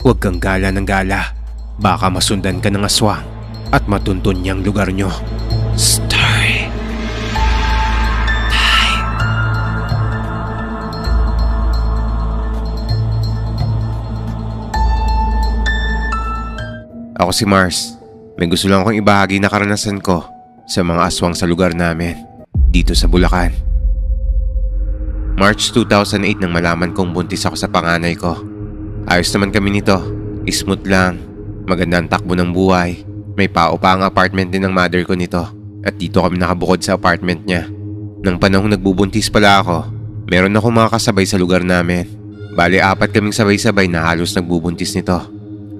Huwag kang gala ng gala. Baka masundan ka ng aswang at matuntun niyang lugar nyo. Story time. Ako si Mars. May gusto lang akong ibahagi na karanasan ko sa mga aswang sa lugar namin, dito sa Bulacan. March 2008 nang malaman kong buntis ako sa panganay ko. Ayos naman kami nito. Smooth lang. Maganda ang takbo ng buhay. May paupa ang apartment din ng mother ko nito. At dito kami nakabukod sa apartment niya. Nang panahong nagbubuntis pala ako, meron akong mga kasabay sa lugar namin. Bali 4 kaming sabay-sabay na halos nagbubuntis nito.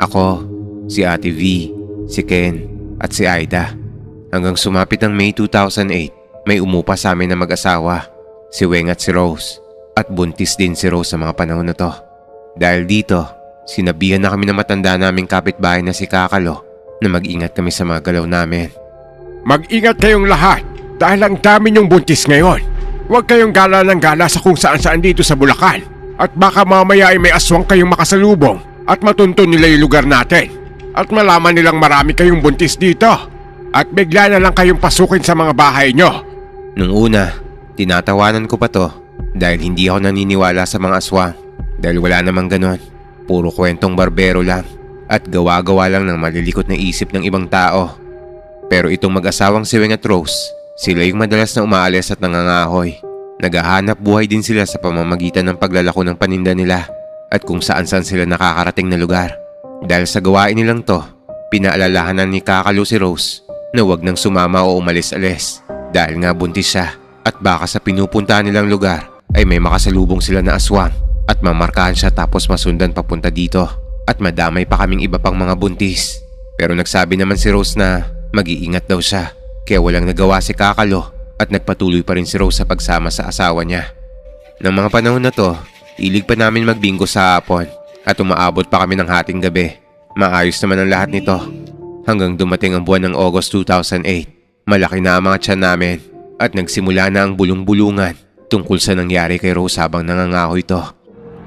Ako, si Ate V, si Ken, at si Aida. Hanggang sumapit ang May 2008, may umupa sa amin na mag-asawa. Si Weng at si Rose. At buntis din si Rose sa mga panahon na to. Dahil dito, sinabihan na kami ng matanda naming kapitbahay na si Kakalo na mag-ingat kami sa mga galaw namin. Mag-ingat kayong lahat dahil ang dami niyong buntis ngayon. Huwag kayong gala ng gala sa kung saan-saan dito sa Bulacan. At baka mamaya ay may aswang kayong makasalubong at matuntun nila yung lugar natin. At malaman nilang marami kayong buntis dito. At bigla na lang kayong pasukin sa mga bahay nyo. Nung una, tinatawanan ko pa to dahil hindi ako naniniwala sa mga aswang. Dahil wala namang ganon. Puro kwentong barbero lang at gawa-gawa lang ng malilikot na isip ng ibang tao. Pero itong mag-asawang si Weng at Rose, sila yung madalas na umaalis at nangangahoy. Naghahanap buhay din sila sa pamamagitan ng paglalako ng paninda nila at kung saan-saan sila nakakarating na lugar. Dahil sa gawain nilang to, pinaalalahanan ni Kakalo si Rose na wag nang sumama o umalis-alis dahil nga buntis siya at baka sa pinupuntahan nilang lugar ay may makasalubong sila na aswang at mamarkahan siya tapos masundan papunta dito at madamay pa kaming iba pang mga buntis. Pero nagsabi naman si Rose na mag-iingat daw siya kaya walang nagawa si Kakalo at nagpatuloy pa rin si Rose sa pagsama sa asawa niya. Nang mga panahon na to, ilig pa namin magbingo sa hapon at umaabot pa kami ng hating gabi. Maayos naman ang lahat nito hanggang dumating ang buwan ng August 2008. Malaki na ang mga tiyan namin at nagsimula na ang bulong-bulungan tungkol sa nangyari kay Rose habang nangangahoy to.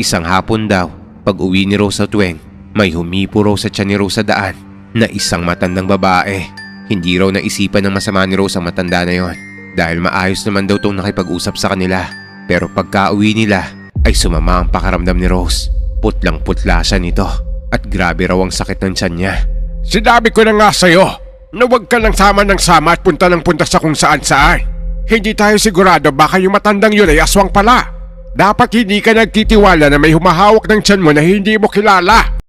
Isang hapon daw, pag uwi ni Rose at Weng, may humipo raw sa tiyan ni Rose sa daan na isang matandang babae. Hindi raw naisipan ng masama ni Rose ang matanda na yon dahil maayos naman daw itong nakipag-usap sa kanila. Pero pagka uwi nila ay sumama ang pakaramdam ni Rose. Putlang-putla siya nito at grabe raw ang sakit ng tiyan niya. Sinabi ko na nga sa'yo na huwag ka lang sama ng sama at punta ng punta sa kung saan-saan. Hindi tayo sigurado baka yung matandang yun ay aswang pala. Dapat hindi ka nagtitiwala na may humahawak ng tiyan mo na hindi mo kilala.